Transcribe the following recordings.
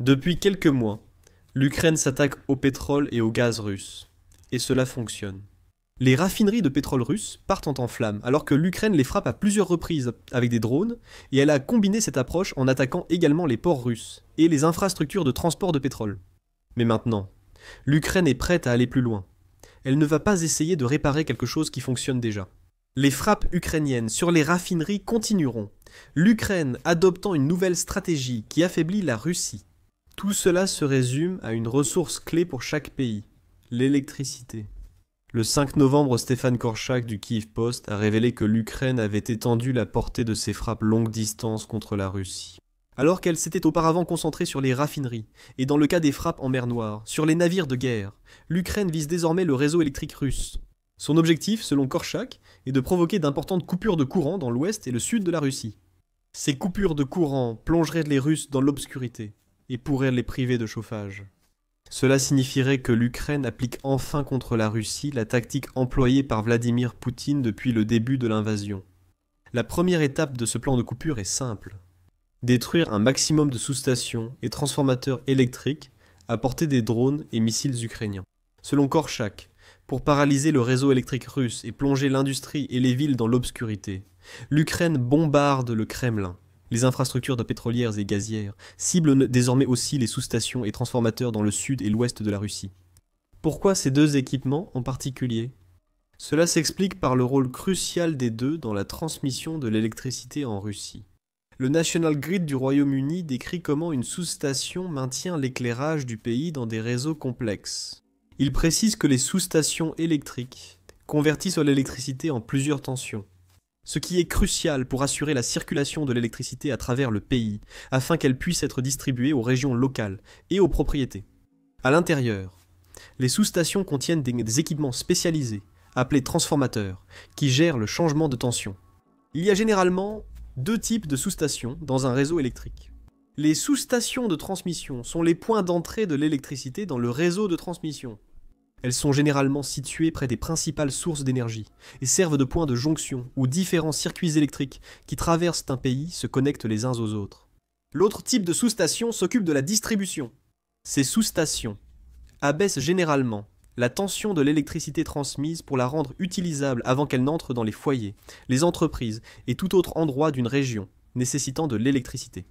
Depuis quelques mois, l'Ukraine s'attaque au pétrole et au gaz russe. Et cela fonctionne. Les raffineries de pétrole russe partent en flammes, alors que l'Ukraine les frappe à plusieurs reprises avec des drones, et elle a combiné cette approche en attaquant également les ports russes et les infrastructures de transport de pétrole. Mais maintenant, l'Ukraine est prête à aller plus loin. Elle ne va pas essayer de réparer quelque chose qui fonctionne déjà. Les frappes ukrainiennes sur les raffineries continueront, l'Ukraine adoptant une nouvelle stratégie qui affaiblit la Russie. Tout cela se résume à une ressource clé pour chaque pays, l'électricité. Le 5 novembre, Stéphane Korchak du Kyiv Post a révélé que l'Ukraine avait étendu la portée de ses frappes longue distance contre la Russie. Alors qu'elle s'était auparavant concentrée sur les raffineries, et dans le cas des frappes en mer Noire, sur les navires de guerre, l'Ukraine vise désormais le réseau électrique russe. Son objectif, selon Korchak, est de provoquer d'importantes coupures de courant dans l'ouest et le sud de la Russie. Ces coupures de courant plongeraient les Russes dans l'obscurité et pourraient les priver de chauffage. Cela signifierait que l'Ukraine applique enfin contre la Russie la tactique employée par Vladimir Poutine depuis le début de l'invasion. La première étape de ce plan de coupure est simple. Détruire un maximum de sous-stations et transformateurs électriques à portée des drones et missiles ukrainiens. Selon Korchak, pour paralyser le réseau électrique russe et plonger l'industrie et les villes dans l'obscurité, l'Ukraine bombarde le Kremlin. Les infrastructures de pétrolières et gazières ciblent désormais aussi les sous-stations et transformateurs dans le sud et l'ouest de la Russie. Pourquoi ces deux équipements en particulier? Cela s'explique par le rôle crucial des deux dans la transmission de l'électricité en Russie. Le National Grid du Royaume-Uni décrit comment une sous-station maintient l'éclairage du pays dans des réseaux complexes. Il précise que les sous-stations électriques convertissent l'électricité en plusieurs tensions, ce qui est crucial pour assurer la circulation de l'électricité à travers le pays, afin qu'elle puisse être distribuée aux régions locales et aux propriétés. À l'intérieur, les sous-stations contiennent des équipements spécialisés, appelés transformateurs, qui gèrent le changement de tension. Il y a généralement deux types de sous-stations dans un réseau électrique. Les sous-stations de transmission sont les points d'entrée de l'électricité dans le réseau de transmission. Elles sont généralement situées près des principales sources d'énergie et servent de points de jonction où différents circuits électriques qui traversent un pays se connectent les uns aux autres. L'autre type de sous-station s'occupe de la distribution. Ces sous-stations abaissent généralement la tension de l'électricité transmise pour la rendre utilisable avant qu'elle n'entre dans les foyers, les entreprises et tout autre endroit d'une région nécessitant de l'électricité.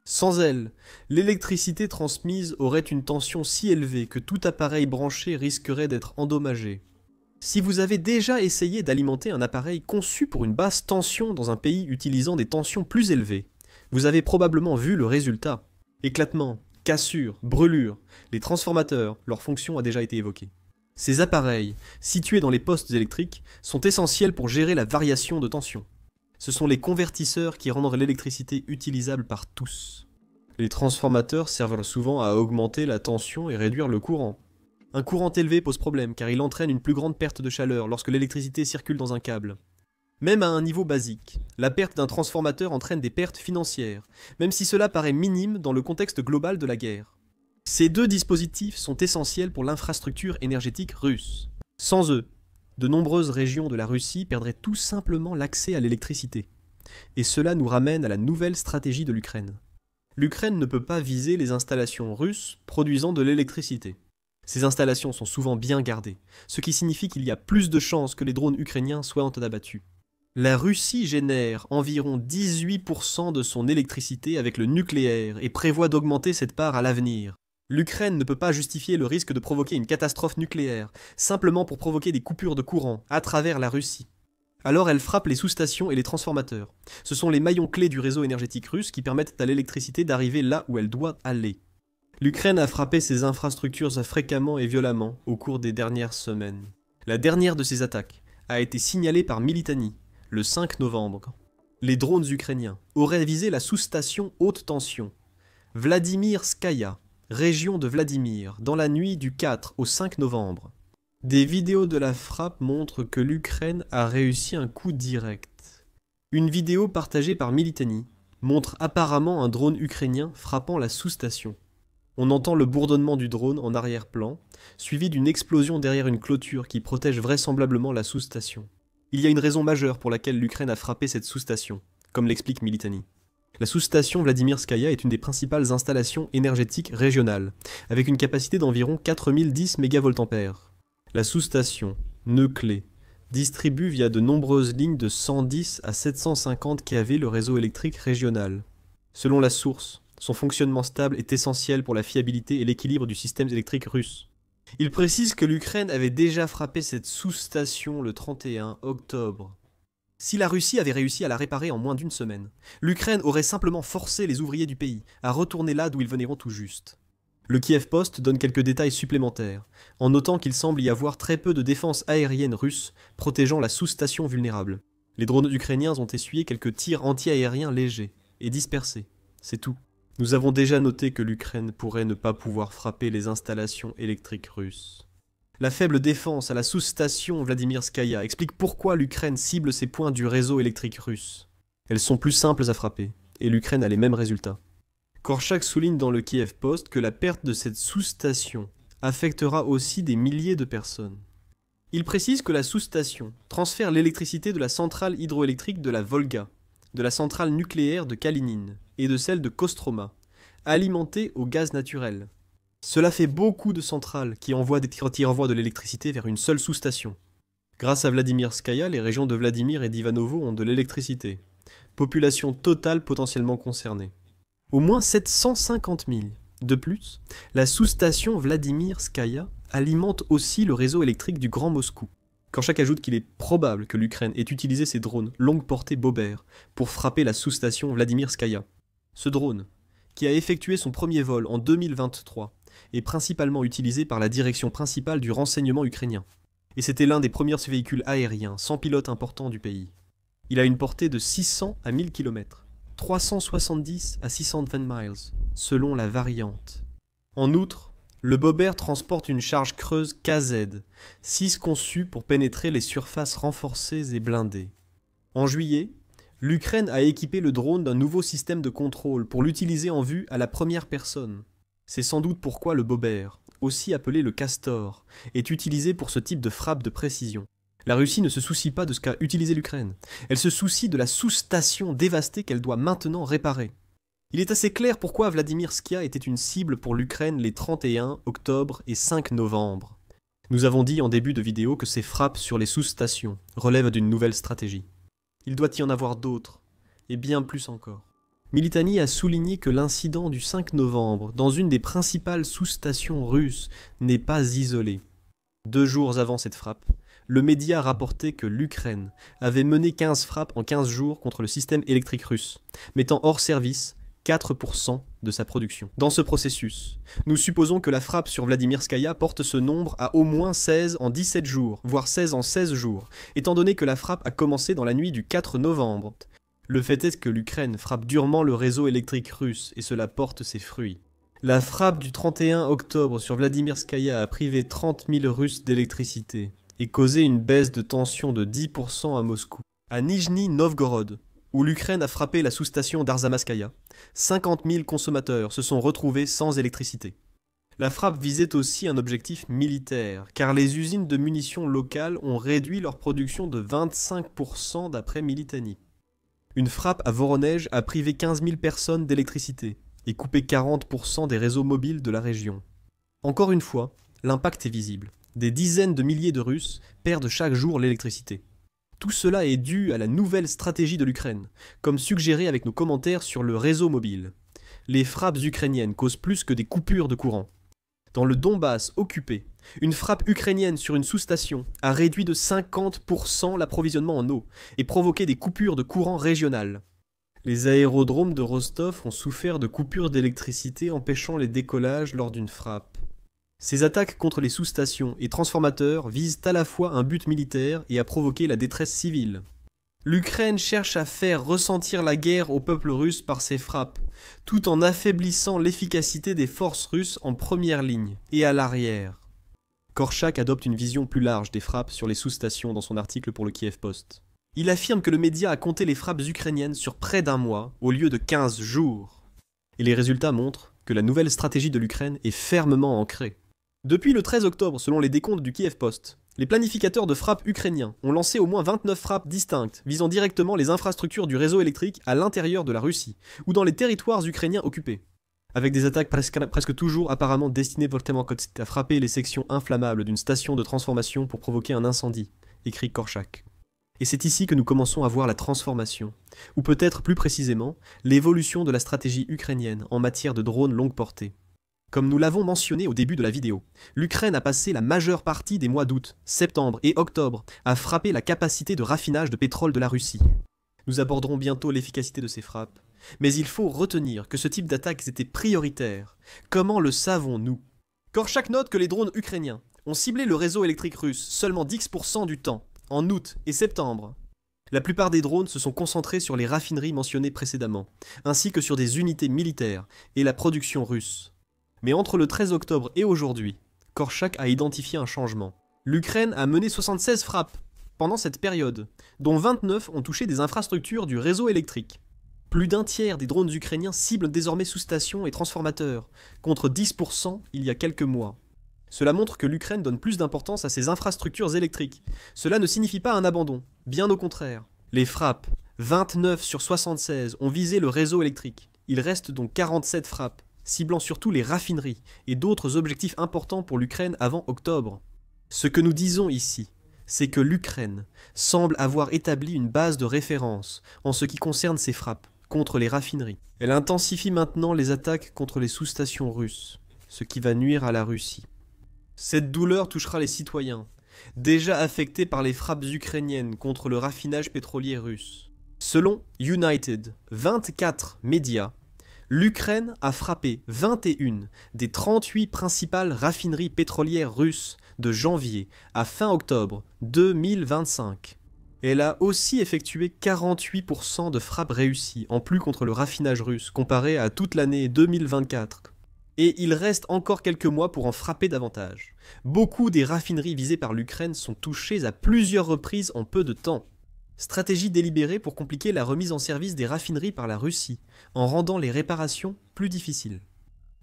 Sans elle, l'électricité transmise aurait une tension si élevée que tout appareil branché risquerait d'être endommagé. Si vous avez déjà essayé d'alimenter un appareil conçu pour une basse tension dans un pays utilisant des tensions plus élevées, vous avez probablement vu le résultat. Éclatement, cassure, brûlure, les transformateurs, leur fonction a déjà été évoquée. Ces appareils, situés dans les postes électriques, sont essentiels pour gérer la variation de tension. Ce sont les convertisseurs qui rendent l'électricité utilisable par tous. Les transformateurs servent souvent à augmenter la tension et réduire le courant. Un courant élevé pose problème car il entraîne une plus grande perte de chaleur lorsque l'électricité circule dans un câble. Même à un niveau basique, la perte d'un transformateur entraîne des pertes financières, même si cela paraît minime dans le contexte global de la guerre. Ces deux dispositifs sont essentiels pour l'infrastructure énergétique russe. Sans eux, de nombreuses régions de la Russie perdraient tout simplement l'accès à l'électricité. Et cela nous ramène à la nouvelle stratégie de l'Ukraine. L'Ukraine ne peut pas viser les installations russes produisant de l'électricité. Ces installations sont souvent bien gardées, ce qui signifie qu'il y a plus de chances que les drones ukrainiens soient abattus. La Russie génère environ 18% de son électricité avec le nucléaire et prévoit d'augmenter cette part à l'avenir. L'Ukraine ne peut pas justifier le risque de provoquer une catastrophe nucléaire, simplement pour provoquer des coupures de courant à travers la Russie. Alors elle frappe les sous-stations et les transformateurs. Ce sont les maillons clés du réseau énergétique russe qui permettent à l'électricité d'arriver là où elle doit aller. L'Ukraine a frappé ces infrastructures fréquemment et violemment au cours des dernières semaines. La dernière de ces attaques a été signalée par Militani, le 5 novembre. Les drones ukrainiens auraient visé la sous-station haute tension, Vladimirskaya, région de Vladimir, dans la nuit du 4 au 5 novembre. Des vidéos de la frappe montrent que l'Ukraine a réussi un coup direct. Une vidéo partagée par Militani montre apparemment un drone ukrainien frappant la sous-station. On entend le bourdonnement du drone en arrière-plan, suivi d'une explosion derrière une clôture qui protège vraisemblablement la sous-station. Il y a une raison majeure pour laquelle l'Ukraine a frappé cette sous-station, comme l'explique Militani. La sous-station Vladimirskaya est une des principales installations énergétiques régionales, avec une capacité d'environ 4010 MVA. La sous-station, nœud clé, distribue via de nombreuses lignes de 110 à 750 kV le réseau électrique régional. Selon la source, son fonctionnement stable est essentiel pour la fiabilité et l'équilibre du système électrique russe. Il précise que l'Ukraine avait déjà frappé cette sous-station le 31 octobre. Si la Russie avait réussi à la réparer en moins d'une semaine, l'Ukraine aurait simplement forcé les ouvriers du pays à retourner là d'où ils venaient tout juste. Le Kiev Post donne quelques détails supplémentaires, en notant qu'il semble y avoir très peu de défense aérienne russe protégeant la sous-station vulnérable. Les drones ukrainiens ont essuyé quelques tirs anti-aériens légers et dispersés. C'est tout. Nous avons déjà noté que l'Ukraine pourrait ne pas pouvoir frapper les installations électriques russes. La faible défense à la sous-station Vladimirskaya explique pourquoi l'Ukraine cible ces points du réseau électrique russe. Elles sont plus simples à frapper, et l'Ukraine a les mêmes résultats. Korchak souligne dans le Kiev Post que la perte de cette sous-station affectera aussi des milliers de personnes. Il précise que la sous-station transfère l'électricité de la centrale hydroélectrique de la Volga, de la centrale nucléaire de Kalinin et de celle de Kostroma, alimentée au gaz naturel. Cela fait beaucoup de centrales qui renvoient de l'électricité vers une seule sous-station. Grâce à Vladimirskaya, les régions de Vladimir et d'Ivanovo ont de l'électricité. Population totale potentiellement concernée. Au moins 750 000. De plus, la sous-station Vladimirskaya alimente aussi le réseau électrique du Grand Moscou. Korchak ajoute qu'il est probable que l'Ukraine ait utilisé ses drones longue portée Bobert pour frapper la sous-station Vladimirskaya. Ce drone, qui a effectué son premier vol en 2023, est principalement utilisé par la direction principale du renseignement ukrainien. Et c'était l'un des premiers véhicules aériens sans pilote important du pays. Il a une portée de 600 à 1000 km, 370 à 620 miles, selon la variante. En outre, le Bobert transporte une charge creuse KZ, 6 conçue pour pénétrer les surfaces renforcées et blindées. En juillet, l'Ukraine a équipé le drone d'un nouveau système de contrôle pour l'utiliser en vue à la première personne. C'est sans doute pourquoi le Bobert, aussi appelé le Castor, est utilisé pour ce type de frappe de précision. La Russie ne se soucie pas de ce qu'a utilisé l'Ukraine. Elle se soucie de la sous-station dévastée qu'elle doit maintenant réparer. Il est assez clair pourquoi Vladimirskaya était une cible pour l'Ukraine les 31 octobre et 5 novembre. Nous avons dit en début de vidéo que ces frappes sur les sous-stations relèvent d'une nouvelle stratégie. Il doit y en avoir d'autres, et bien plus encore. Militani a souligné que l'incident du 5 novembre, dans une des principales sous-stations russes, n'est pas isolé. 2 jours avant cette frappe, le média rapportait que l'Ukraine avait mené 15 frappes en 15 jours contre le système électrique russe, mettant hors service 4% de sa production. Dans ce processus, nous supposons que la frappe sur Vladimirskaya porte ce nombre à au moins 16 en 17 jours, voire 16 en 16 jours, étant donné que la frappe a commencé dans la nuit du 4 novembre. Le fait est que l'Ukraine frappe durement le réseau électrique russe et cela porte ses fruits. La frappe du 31 octobre sur Vladimirskaya a privé 30 000 Russes d'électricité et causé une baisse de tension de 10% à Moscou. À Nijni Novgorod, où l'Ukraine a frappé la sous-station d'Arzamaskaya, 50 000 consommateurs se sont retrouvés sans électricité. La frappe visait aussi un objectif militaire, car les usines de munitions locales ont réduit leur production de 25% d'après Militani. Une frappe à Voronej a privé 15 000 personnes d'électricité et coupé 40% des réseaux mobiles de la région. Encore une fois, l'impact est visible. Des dizaines de milliers de Russes perdent chaque jour l'électricité. Tout cela est dû à la nouvelle stratégie de l'Ukraine, comme suggéré avec nos commentaires sur le réseau mobile. Les frappes ukrainiennes causent plus que des coupures de courant. Dans le Donbass occupé, une frappe ukrainienne sur une sous-station a réduit de 50% l'approvisionnement en eau et provoqué des coupures de courant régionales. Les aérodromes de Rostov ont souffert de coupures d'électricité empêchant les décollages lors d'une frappe. Ces attaques contre les sous-stations et transformateurs visent à la fois un but militaire et à provoquer la détresse civile. L'Ukraine cherche à faire ressentir la guerre au peuple russe par ses frappes, tout en affaiblissant l'efficacité des forces russes en première ligne et à l'arrière. Korchak adopte une vision plus large des frappes sur les sous-stations dans son article pour le Kiev Post. Il affirme que le média a compté les frappes ukrainiennes sur près d'1 mois au lieu de 15 jours. Et les résultats montrent que la nouvelle stratégie de l'Ukraine est fermement ancrée. Depuis le 13 octobre, selon les décomptes du Kiev Post, les planificateurs de frappe ukrainiens ont lancé au moins 29 frappes distinctes visant directement les infrastructures du réseau électrique à l'intérieur de la Russie ou dans les territoires ukrainiens occupés. Avec des attaques presque toujours apparemment destinées volontairement à frapper les sections inflammables d'une station de transformation pour provoquer un incendie, écrit Korchak. Et c'est ici que nous commençons à voir la transformation, ou peut-être plus précisément, l'évolution de la stratégie ukrainienne en matière de drones longue portée. Comme nous l'avons mentionné au début de la vidéo, l'Ukraine a passé la majeure partie des mois d'août, septembre et octobre à frapper la capacité de raffinage de pétrole de la Russie. Nous aborderons bientôt l'efficacité de ces frappes, mais il faut retenir que ce type d'attaques était prioritaire. Comment le savons-nous? Korchak note que les drones ukrainiens ont ciblé le réseau électrique russe seulement 10% du temps, en août et septembre. La plupart des drones se sont concentrés sur les raffineries mentionnées précédemment, ainsi que sur des unités militaires et la production russe. Mais entre le 13 octobre et aujourd'hui, Korchak a identifié un changement. L'Ukraine a mené 76 frappes pendant cette période, dont 29 ont touché des infrastructures du réseau électrique. Plus d'un tiers des drones ukrainiens ciblent désormais sous-stations et transformateurs, contre 10% il y a quelques mois. Cela montre que l'Ukraine donne plus d'importance à ses infrastructures électriques. Cela ne signifie pas un abandon, bien au contraire. Les frappes, 29 sur 76, ont visé le réseau électrique. Il reste donc 47 frappes, ciblant surtout les raffineries et d'autres objectifs importants pour l'Ukraine avant octobre. Ce que nous disons ici, c'est que l'Ukraine semble avoir établi une base de référence en ce qui concerne ses frappes contre les raffineries. Elle intensifie maintenant les attaques contre les sous-stations russes, ce qui va nuire à la Russie. Cette douleur touchera les citoyens, déjà affectés par les frappes ukrainiennes contre le raffinage pétrolier russe. Selon United, 24 médias, l'Ukraine a frappé 21 des 38 principales raffineries pétrolières russes de janvier à fin octobre 2025. Elle a aussi effectué 48% de frappes réussies, en plus contre le raffinage russe, comparé à toute l'année 2024. Et il reste encore quelques mois pour en frapper davantage. Beaucoup des raffineries visées par l'Ukraine sont touchées à plusieurs reprises en peu de temps. Stratégie délibérée pour compliquer la remise en service des raffineries par la Russie, en rendant les réparations plus difficiles.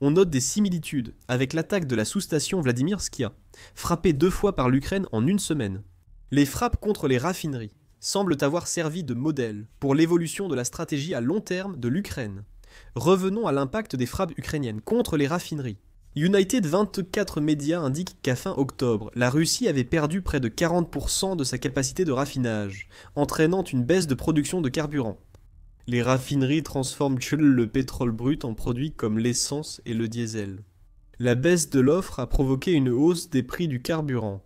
On note des similitudes avec l'attaque de la sous-station Vladimirskaya, frappée 2 fois par l'Ukraine en une semaine. Les frappes contre les raffineries semblent avoir servi de modèle pour l'évolution de la stratégie à long terme de l'Ukraine. Revenons à l'impact des frappes ukrainiennes contre les raffineries. United 24 médias indiquent qu'à fin octobre, la Russie avait perdu près de 40% de sa capacité de raffinage, entraînant une baisse de production de carburant. Les raffineries transforment le pétrole brut en produits comme l'essence et le diesel. La baisse de l'offre a provoqué une hausse des prix du carburant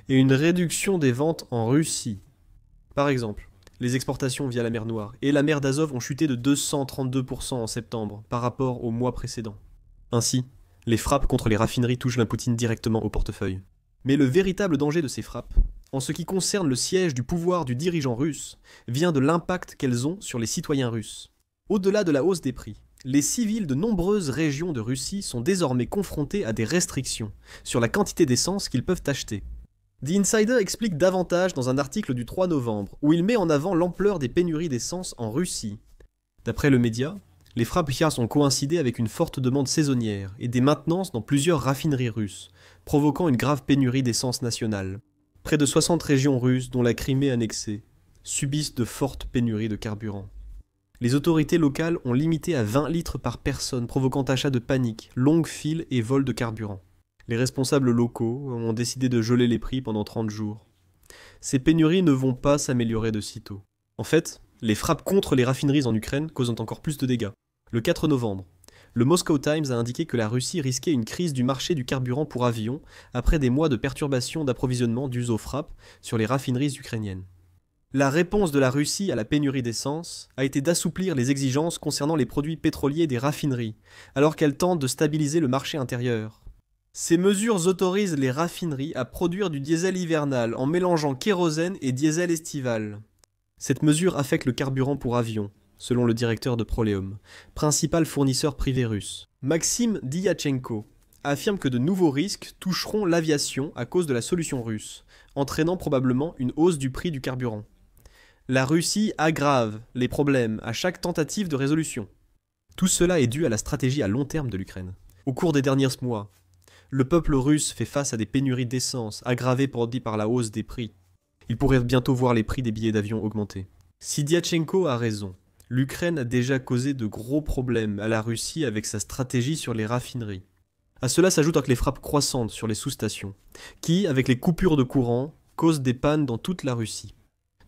et une réduction des ventes en Russie. Par exemple, les exportations via la mer Noire et la mer d'Azov ont chuté de 232% en septembre par rapport au mois précédent. Ainsi, les frappes contre les raffineries touchent la Poutine directement au portefeuille. Mais le véritable danger de ces frappes, en ce qui concerne le siège du pouvoir du dirigeant russe, vient de l'impact qu'elles ont sur les citoyens russes. Au-delà de la hausse des prix, les civils de nombreuses régions de Russie sont désormais confrontés à des restrictions sur la quantité d'essence qu'ils peuvent acheter. The Insider explique davantage dans un article du 3 novembre, où il met en avant l'ampleur des pénuries d'essence en Russie. D'après le média, les frappes ont coïncidé avec une forte demande saisonnière et des maintenances dans plusieurs raffineries russes, provoquant une grave pénurie d'essence nationale. Près de 60 régions russes, dont la Crimée annexée, subissent de fortes pénuries de carburant. Les autorités locales ont limité à 20 litres par personne, provoquant achat de panique, longues files et vol de carburant. Les responsables locaux ont décidé de geler les prix pendant 30 jours. Ces pénuries ne vont pas s'améliorer de sitôt. En fait, les frappes contre les raffineries en Ukraine causent encore plus de dégâts. Le 4 novembre, le Moscow Times a indiqué que la Russie risquait une crise du marché du carburant pour avions après des mois de perturbations d'approvisionnement dues aux frappes sur les raffineries ukrainiennes. La réponse de la Russie à la pénurie d'essence a été d'assouplir les exigences concernant les produits pétroliers des raffineries, alors qu'elle tente de stabiliser le marché intérieur. Ces mesures autorisent les raffineries à produire du diesel hivernal en mélangeant kérosène et diesel estival. Cette mesure affecte le carburant pour avions, selon le directeur de Proleum, principal fournisseur privé russe. Maxime Diachenko affirme que de nouveaux risques toucheront l'aviation à cause de la solution russe, entraînant probablement une hausse du prix du carburant. La Russie aggrave les problèmes à chaque tentative de résolution. Tout cela est dû à la stratégie à long terme de l'Ukraine. Au cours des derniers mois, Le peuple russe fait face à des pénuries d'essence, aggravées par la hausse des prix. Il pourrait bientôt voir les prix des billets d'avion augmenter. Si Diatchenko a raison, l'Ukraine a déjà causé de gros problèmes à la Russie avec sa stratégie sur les raffineries. À cela s'ajoutent les frappes croissantes sur les sous-stations, qui, avec les coupures de courant, causent des pannes dans toute la Russie.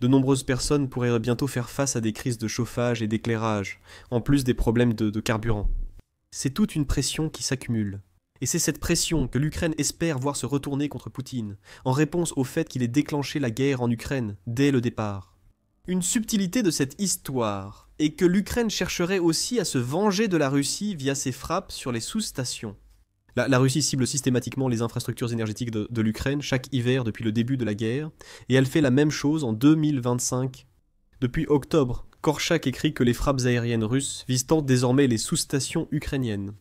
De nombreuses personnes pourraient bientôt faire face à des crises de chauffage et d'éclairage, en plus des problèmes de carburant. C'est toute une pression qui s'accumule. Et c'est cette pression que l'Ukraine espère voir se retourner contre Poutine, en réponse au fait qu'il ait déclenché la guerre en Ukraine dès le départ. Une subtilité de cette histoire est que l'Ukraine chercherait aussi à se venger de la Russie via ses frappes sur les sous-stations. La Russie cible systématiquement les infrastructures énergétiques de l'Ukraine chaque hiver depuis le début de la guerre, et elle fait la même chose en 2025. Depuis octobre, Korchak écrit que les frappes aériennes russes visent désormais les sous-stations ukrainiennes.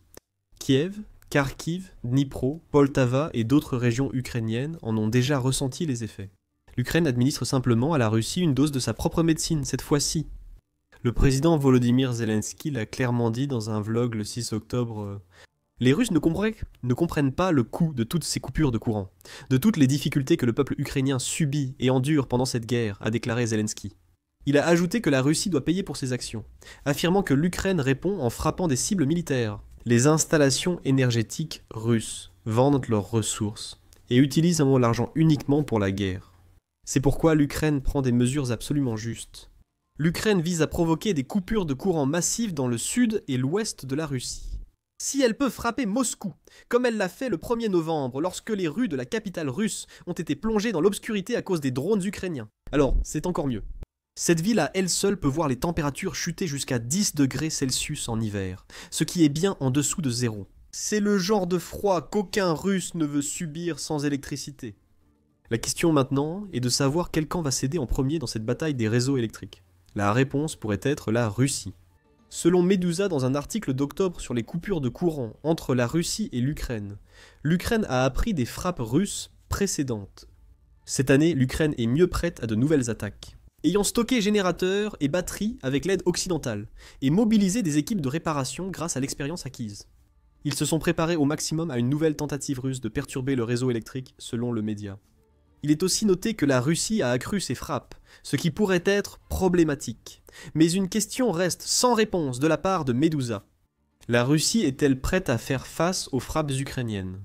Kiev, Kharkiv, Dnipro, Poltava et d'autres régions ukrainiennes en ont déjà ressenti les effets. L'Ukraine administre simplement à la Russie une dose de sa propre médecine, cette fois-ci. Le président Volodymyr Zelensky l'a clairement dit dans un vlog le 6 octobre. Les Russes ne comprennent pas le coût de toutes ces coupures de courant, de toutes les difficultés que le peuple ukrainien subit et endure pendant cette guerre, a déclaré Zelensky. Il a ajouté que la Russie doit payer pour ses actions, affirmant que l'Ukraine répond en frappant des cibles militaires. Les installations énergétiques russes vendent leurs ressources et utilisent l'argent uniquement pour la guerre. C'est pourquoi l'Ukraine prend des mesures absolument justes. L'Ukraine vise à provoquer des coupures de courant massives dans le sud et l'ouest de la Russie. Si elle peut frapper Moscou, comme elle l'a fait le 1er novembre lorsque les rues de la capitale russe ont été plongées dans l'obscurité à cause des drones ukrainiens, alors c'est encore mieux. Cette ville à elle seule peut voir les températures chuter jusqu'à 10 degrés Celsius en hiver, ce qui est bien en dessous de zéro. C'est le genre de froid qu'aucun Russe ne veut subir sans électricité. La question maintenant est de savoir quel camp va céder en premier dans cette bataille des réseaux électriques. La réponse pourrait être la Russie. Selon Medusa dans un article d'octobre sur les coupures de courant entre la Russie et l'Ukraine, l'Ukraine a appris des frappes russes précédentes. Cette année, l'Ukraine est mieux prête à de nouvelles attaques. Ayant stocké générateurs et batteries avec l'aide occidentale, et mobilisé des équipes de réparation grâce à l'expérience acquise. Ils se sont préparés au maximum à une nouvelle tentative russe de perturber le réseau électrique, selon le média. Il est aussi noté que la Russie a accru ses frappes, ce qui pourrait être problématique. Mais une question reste sans réponse de la part de Medusa. La Russie est-elle prête à faire face aux frappes ukrainiennes ?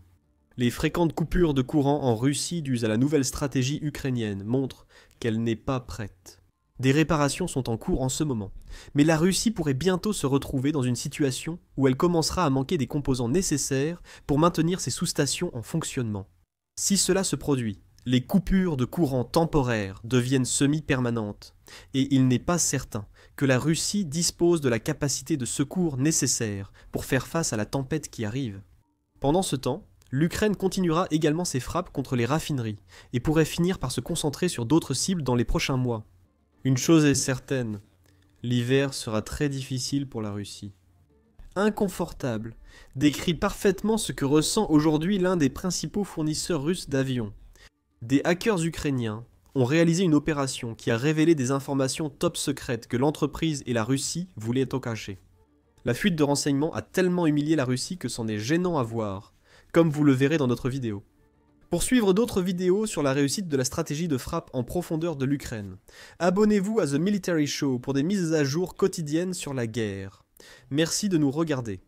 Les fréquentes coupures de courant en Russie dues à la nouvelle stratégie ukrainienne montrent qu'elle n'est pas prête. Des réparations sont en cours en ce moment, mais la Russie pourrait bientôt se retrouver dans une situation où elle commencera à manquer des composants nécessaires pour maintenir ses sous-stations en fonctionnement. Si cela se produit, les coupures de courant temporaires deviennent semi-permanentes, et il n'est pas certain que la Russie dispose de la capacité de secours nécessaire pour faire face à la tempête qui arrive. Pendant ce temps, l'Ukraine continuera également ses frappes contre les raffineries, et pourrait finir par se concentrer sur d'autres cibles dans les prochains mois. Une chose est certaine, l'hiver sera très difficile pour la Russie. Inconfortable décrit parfaitement ce que ressent aujourd'hui l'un des principaux fournisseurs russes d'avions. Des hackers ukrainiens ont réalisé une opération qui a révélé des informations top secrètes que l'entreprise et la Russie voulaient au cacher. La fuite de renseignements a tellement humilié la Russie que c'en est gênant à voir, comme vous le verrez dans notre vidéo. Pour suivre d'autres vidéos sur la réussite de la stratégie de frappe en profondeur de l'Ukraine, abonnez-vous à The Military Show pour des mises à jour quotidiennes sur la guerre. Merci de nous regarder.